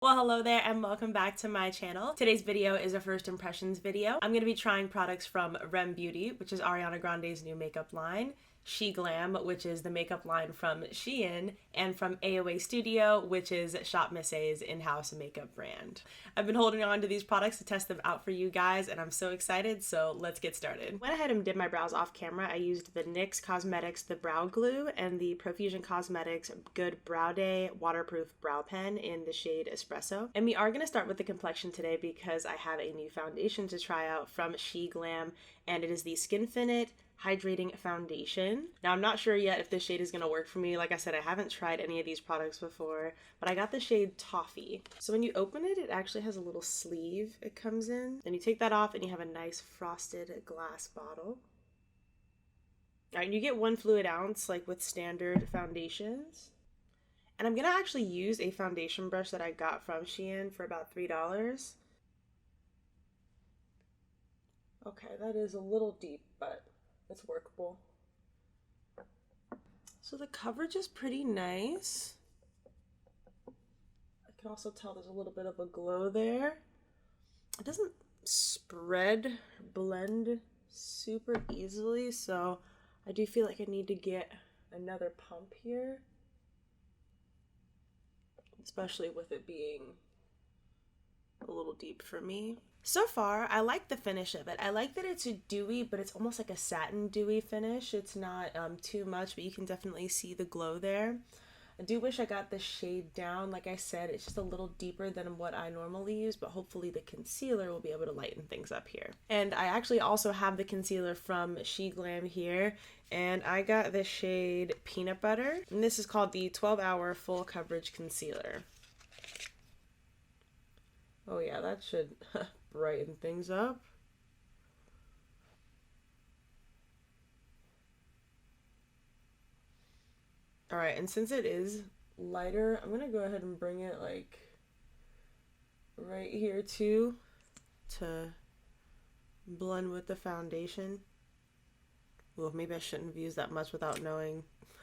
Well, hello there and welcome back to my channel. Today's video is a first impressions video. I'm going to be trying products from r.e.m Beauty, which is Ariana Grande's new makeup line, SHEGLAM, which is the makeup line from Shein, and from AOA Studio, which is Shop Miss's in-house makeup brand. I've been holding on to these products to test them out for you guys, and I'm so excited, so let's get started. Went ahead and did my brows off camera. I used the NYX Cosmetics The Brow Glue and the Profusion Cosmetics Good Brow Day Waterproof Brow Pen in the shade Espresso. And we are going to start with the complexion today because I have a new foundation to try out from SHEGLAM, and it is the Skinfinite Hydrating Foundation. Now, I'm not sure yet if this shade is going to work for me. Like I said, I haven't tried any of these products before, but I got the shade Toffee. So when you open it, it actually has a little sleeve it comes in. Then you take that off and you have a nice frosted glass bottle. All right, and you get 1 fluid ounce like with standard foundations. And I'm going to actually use a foundation brush that I got from Shein for about $3. Okay, that is a little deep, but it's workable. So the coverage is pretty nice. I can also tell there's a little bit of a glow there. It doesn't spread, blend super easily, so I do feel like I need to get another pump here, especially with it being a little deep for me. So far, I like the finish of it. I like that it's a dewy, but it's almost like a satin dewy finish. It's not too much, but you can definitely see the glow there. I do wish I got the shade down. Like I said, it's just a little deeper than what I normally use, but hopefully the concealer will be able to lighten things up here. And I actually also have the concealer from SHEGLAM here, and I got the shade Peanut Butter, and this is called the 12-Hour Full Coverage Concealer. Oh yeah, that should brighten things up. All right, and since it is lighter, I'm gonna go ahead and bring it like right here too to blend with the foundation. Well, maybe I shouldn't have used that much without knowing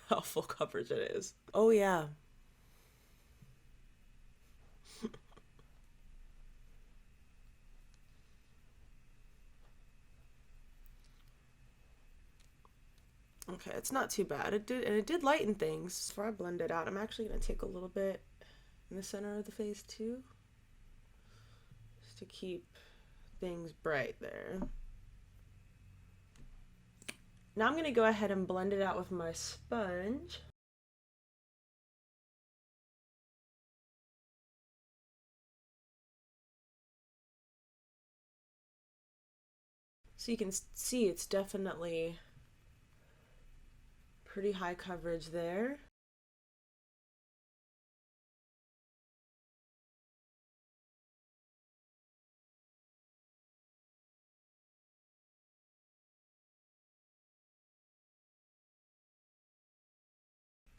how full coverage it is. Oh yeah. Okay, it's not too bad. It did lighten things. Before I blend it out, I'm actually gonna take a little bit in the center of the face too, just to keep things bright there. Now I'm gonna go ahead and blend it out with my sponge. So you can see it's definitely pretty high coverage there.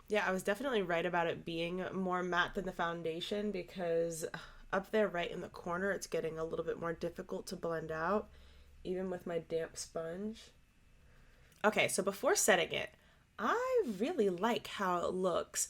Yeah, I was definitely right about it being more matte than the foundation because up there right in the corner it's getting a little bit more difficult to blend out, even with my damp sponge. Okay, so before setting it, I really like how it looks.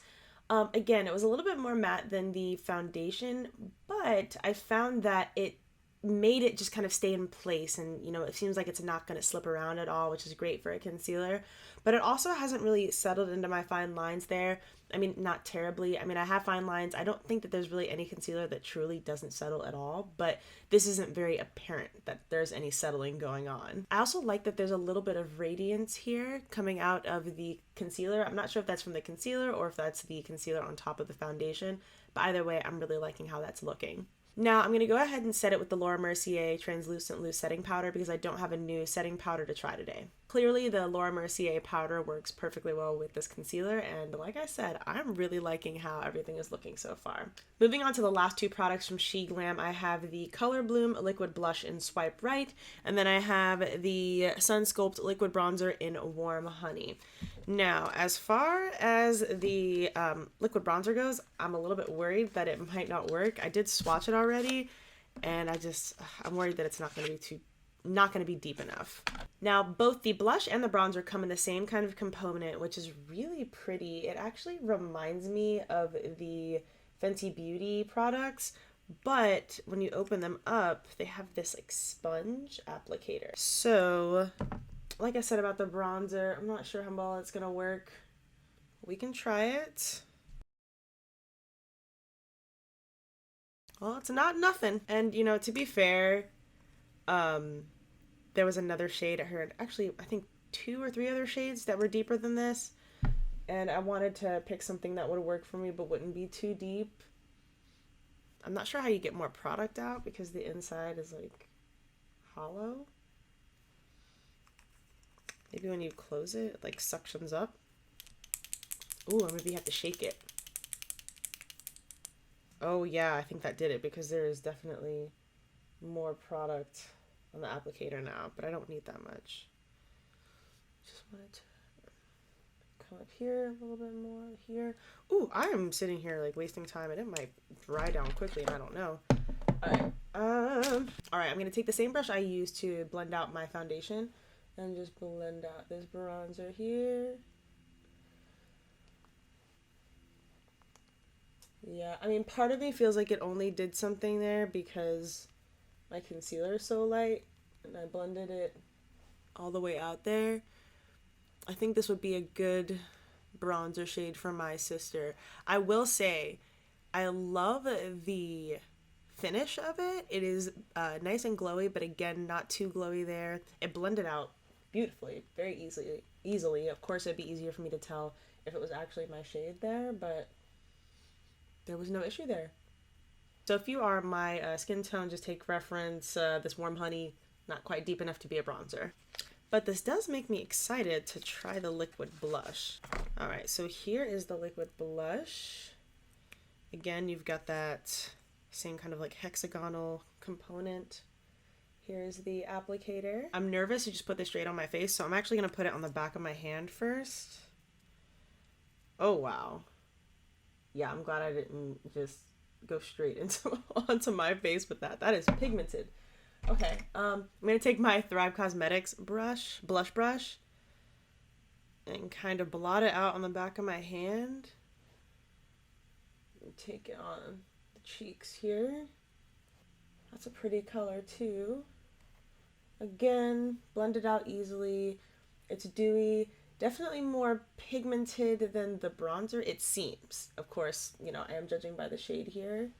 Again, it was a little bit more matte than the foundation, but I found that it made it just kind of stay in place, and you know, it seems like it's not going to slip around at all, which is great for a concealer. But it also hasn't really settled into my fine lines there. I mean, not terribly. I mean, I have fine lines. I don't think that there's really any concealer that truly doesn't settle at all, but this isn't very apparent that there's any settling going on. I also like that there's a little bit of radiance here coming out of the concealer. I'm not sure if that's from the concealer or if that's the concealer on top of the foundation, but either way, I'm really liking how that's looking. Now I'm going to go ahead and set it with the Mercier Translucent Loose Setting Powder because I don't have a new setting powder to try today. Clearly the Mercier powder works perfectly well with this concealer, and like I said, I'm really liking how everything is looking so far. Moving on to the last two products from SHEGLAM, I have the Color Bloom Liquid Blush in Swipe Right, and then I have the Sunsculpt Liquid Bronzer in Warm Honey. Now, as far as the liquid bronzer goes, I'm a little bit worried that it might not work. I did swatch it already, and I'm worried that it's not going to be deep enough. Now, both the blush and the bronzer come in the same kind of component, which is really pretty. It actually reminds me of the Fenty Beauty products, but when you open them up, they have this like sponge applicator. So, like I said about the bronzer, I'm not sure how well it's gonna work. We can try it. Well, it's not nothing. And you know, to be fair, there was another shade I heard, actually I think 2 or 3 other shades that were deeper than this, and I wanted to pick something that would work for me but wouldn't be too deep. I'm not sure how you get more product out because the inside is like hollow. Maybe when you close it, it like suctions up. Ooh, or maybe you have to shake it. Oh yeah, I think that did it because there is definitely more product on the applicator now, but I don't need that much. Just wanted to come up here a little bit more here. Ooh, I am sitting here like wasting time and it might dry down quickly and I don't know. Alright, I'm gonna take the same brush I used to blend out my foundation and just blend out this bronzer here. Yeah, I mean, part of me feels like it only did something there because my concealer is so light and I blended it all the way out there. I think this would be a good bronzer shade for my sister. I will say, I love the finish of it. It is nice and glowy, but again, not too glowy there. It blended out beautifully, very easily. Of course, it'd be easier for me to tell if it was actually my shade there, but there was no issue there. So if you are my skin tone, just take reference. This Warm Honey, not quite deep enough to be a bronzer. But this does make me excited to try the liquid blush. Alright, so here is the liquid blush. Again, you've got that same kind of like hexagonal component. Here's the applicator. I'm nervous to just put this straight on my face, so I'm actually going to put it on the back of my hand first. Oh, wow. Yeah, I'm glad I didn't just go straight into onto my face with that. That is pigmented. Okay, I'm gonna take my Thrive Cosmetics blush brush, and kind of blot it out on the back of my hand. And take it on the cheeks here. That's a pretty color too. Again, blend it out easily. It's dewy. Definitely more pigmented than the bronzer, it seems. Of course, you know, I am judging by the shade here.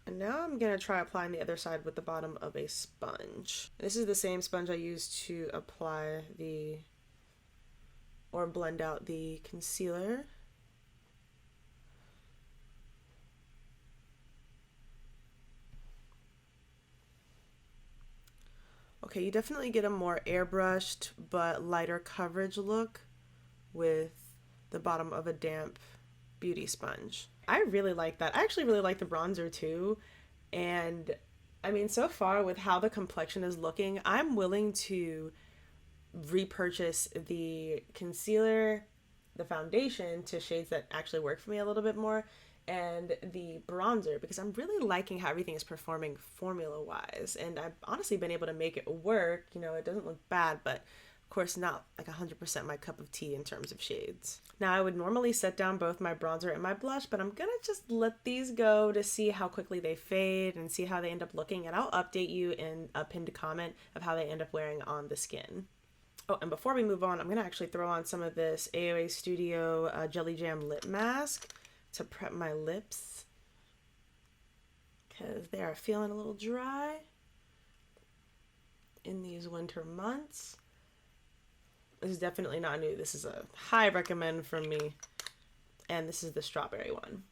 And now I'm going to try applying the other side with the bottom of a sponge. This is the same sponge I used to apply or blend out the concealer. Okay, you definitely get a more airbrushed but lighter coverage look with the bottom of a damp beauty sponge. I really like that. I actually really like the bronzer too. And I mean, so far with how the complexion is looking, I'm willing to repurchase the concealer, the foundation to shades that actually work for me a little bit more, and the bronzer, because I'm really liking how everything is performing formula wise, and I've honestly been able to make it work. You know, it doesn't look bad, but of course not like 100% my cup of tea in terms of shades. Now I would normally set down both my bronzer and my blush, but I'm gonna just let these go to see how quickly they fade and see how they end up looking, and I'll update you in a pinned comment of how they end up wearing on the skin. Oh, and before we move on, I'm gonna actually throw on some of this AOA Studio Jelly Jam lip mask to prep my lips because they are feeling a little dry in these winter months. This is definitely not new. This is a high recommend from me, and this is the strawberry one.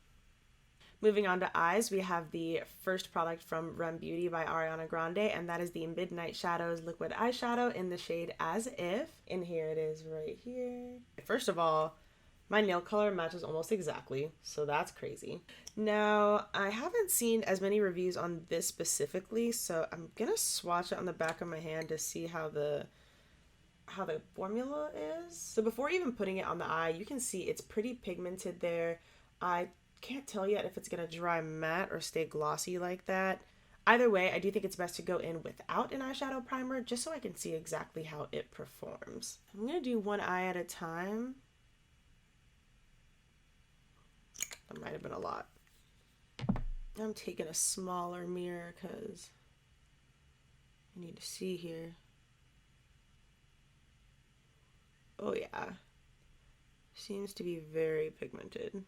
Moving on to eyes, we have the first product from r.e.m Beauty by Ariana Grande, and that is the Midnight Shadows Liquid Eyeshadow in the shade As If. And here it is right here. First of all, my nail color matches almost exactly, so that's crazy. Now, I haven't seen as many reviews on this specifically, so I'm gonna swatch it on the back of my hand to see how the formula is. So before even putting it on the eye, you can see it's pretty pigmented there. I can't tell yet if it's gonna dry matte or stay glossy like that. Either way, I do think it's best to go in without an eyeshadow primer just so I can see exactly how it performs. I'm gonna do one eye at a time. That might have been a lot. I'm taking a smaller mirror because I need to see here. Oh yeah, seems to be very pigmented.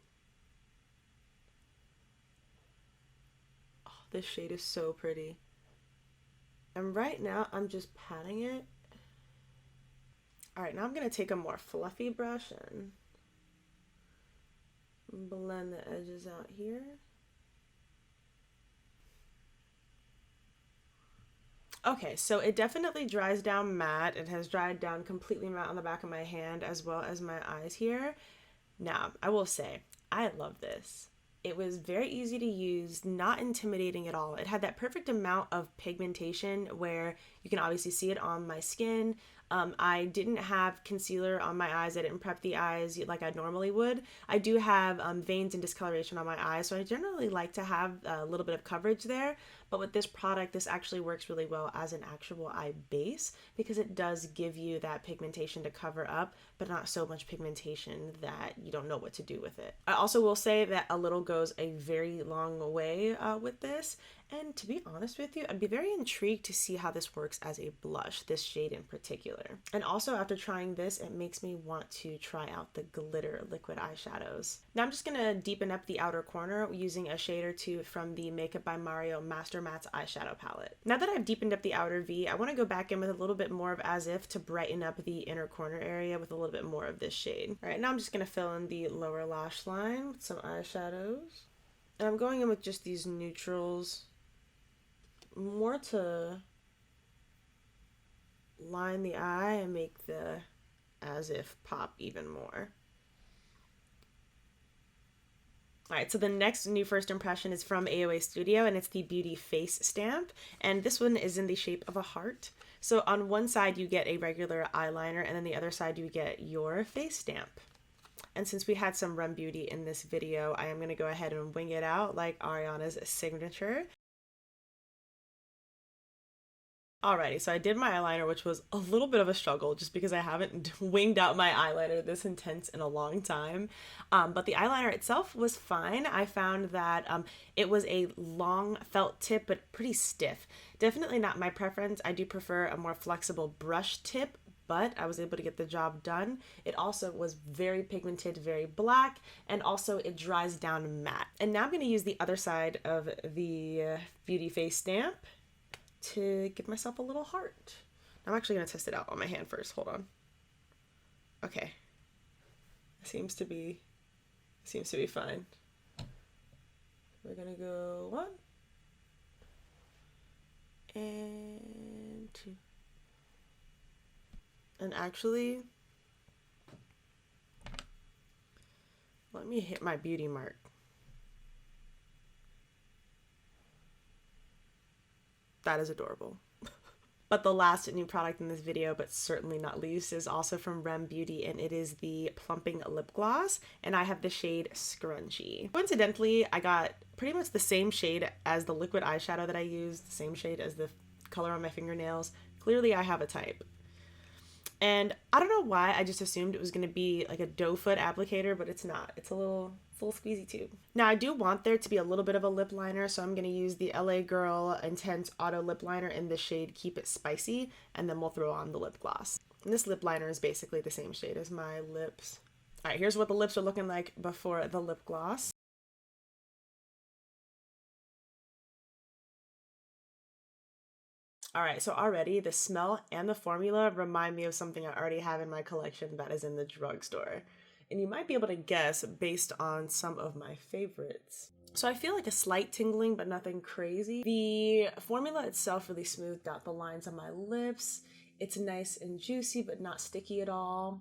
Oh, this shade is so pretty. And right now I'm just patting it. All right, now I'm gonna take a more fluffy brush and blend the edges out here. Okay, so it definitely dries down matte. It has dried down completely matte on the back of my hand as well as my eyes here. Now, I will say, I love this. It was very easy to use, not intimidating at all. It had that perfect amount of pigmentation where you can obviously see it on my skin. I didn't have concealer on my eyes. I didn't prep the eyes like I normally would. I do have veins and discoloration on my eyes, so I generally like to have a little bit of coverage there. But with this product, this actually works really well as an actual eye base because it does give you that pigmentation to cover up, but not so much pigmentation that you don't know what to do with it. I also will say that a little goes a very long way with this. And to be honest with you, I'd be very intrigued to see how this works as a blush, this shade in particular. And also after trying this, it makes me want to try out the glitter liquid eyeshadows. Now I'm just gonna deepen up the outer corner using a shade or two from the Makeup by Mario Master Mattes eyeshadow palette. Now that I've deepened up the outer V, I wanna go back in with a little bit more of As If to brighten up the inner corner area with a little bit more of this shade. All right, now I'm just gonna fill in the lower lash line with some eyeshadows. And I'm going in with just these neutrals, more to line the eye and make the As If pop even more. Alright, so the next new first impression is from AOA Studio, and it's the Beauty Face Stamp, and this one is in the shape of a heart. So on one side you get a regular eyeliner, and then the other side you get your face stamp. And since we had some r.e.m beauty in this video, I am going to go ahead and wing it out like Ariana's signature. Alrighty, so I did my eyeliner, which was a little bit of a struggle just because I haven't winged out my eyeliner this intense in a long time. But the eyeliner itself was fine. I found that it was a long felt tip, but pretty stiff. Definitely not my preference. I do prefer a more flexible brush tip, but I was able to get the job done. It also was very pigmented, very black, and also it dries down matte. And now I'm going to use the other side of the Beauty Face Stamp to give myself a little heart. I'm actually going to test it out on my hand first. Hold on. Okay. Seems to be fine. We're going to go 1 and 2. And actually, let me hit my beauty mark. That is adorable. But the last new product in this video, but certainly not least, is also from r.e.m Beauty, and it is the Plumping Lip Gloss, and I have the shade Scrunchie. Coincidentally, I got pretty much the same shade as the liquid eyeshadow that I used, the same shade as the color on my fingernails. Clearly I have a type. And I don't know why, I just assumed it was going to be like a doe foot applicator, but it's not. It's a little squeezy tube. Now I do want there to be a little bit of a lip liner, so I'm going to use the LA Girl Intense Auto Lip Liner in the shade Keep It Spicy, and then we'll throw on the lip gloss. And this lip liner is basically the same shade as my lips. Alright, here's what the lips are looking like before the lip gloss. Alright, so already the smell and the formula remind me of something I already have in my collection that is in the drugstore. And you might be able to guess based on some of my favorites. So I feel like a slight tingling, but nothing crazy. The formula itself really smoothed out the lines on my lips. It's nice and juicy, but not sticky at all.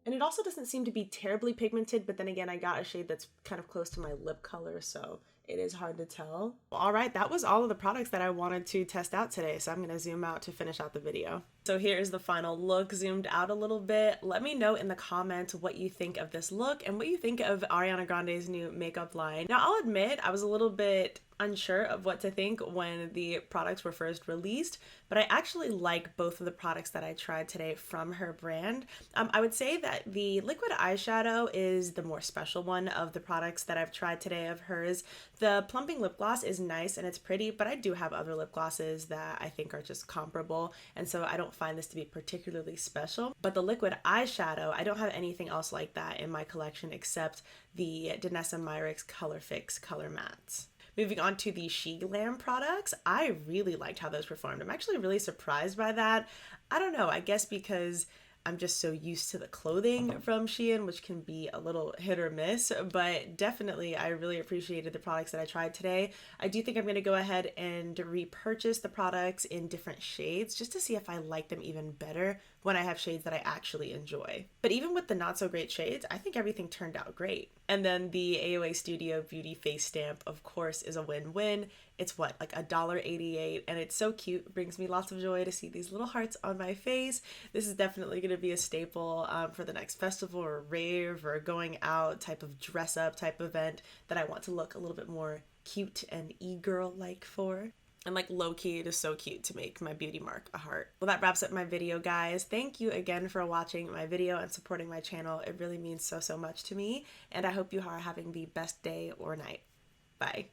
And it also doesn't seem to be terribly pigmented, but then again, I got a shade that's kind of close to my lip color, so it is hard to tell. All right, that was all of the products that I wanted to test out today, so I'm gonna zoom out to finish out the video. So here's the final look zoomed out a little bit. Let me know in the comments what you think of this look and what you think of Ariana Grande's new makeup line. Now, I'll admit I was a little bit unsure of what to think when the products were first released, but I actually like both of the products that I tried today from her brand. I would say that the liquid eyeshadow is the more special one of the products that I've tried today of hers. The plumping lip gloss is nice and it's pretty, but I do have other lip glosses that I think are just comparable, and so I don't find this to be particularly special. But the liquid eyeshadow, I don't have anything else like that in my collection except the Danessa Myricks Color Fix Color Mattes. Moving on to the SHEGLAM products, I really liked how those performed. I'm actually really surprised by that. I don't know, I guess because I'm just so used to the clothing from Shein, which can be a little hit or miss, but definitely I really appreciated the products that I tried today. I do think I'm going to go ahead and repurchase the products in different shades just to see if I like them even better when I have shades that I actually enjoy. But even with the not so great shades, I think everything turned out great. And then the AOA Studio Beauty Face Stamp, of course, is a win-win. It's what, like $1.88, and it's so cute. It brings me lots of joy to see these little hearts on my face. This is definitely going to be a staple for the next festival or rave or going out type of dress up type event that I want to look a little bit more cute and e-girl like for. And like low-key, it is so cute to make my beauty mark a heart. Well, that wraps up my video, guys. Thank you again for watching my video and supporting my channel. It really means so much to me, and I hope you are having the best day or night. Bye.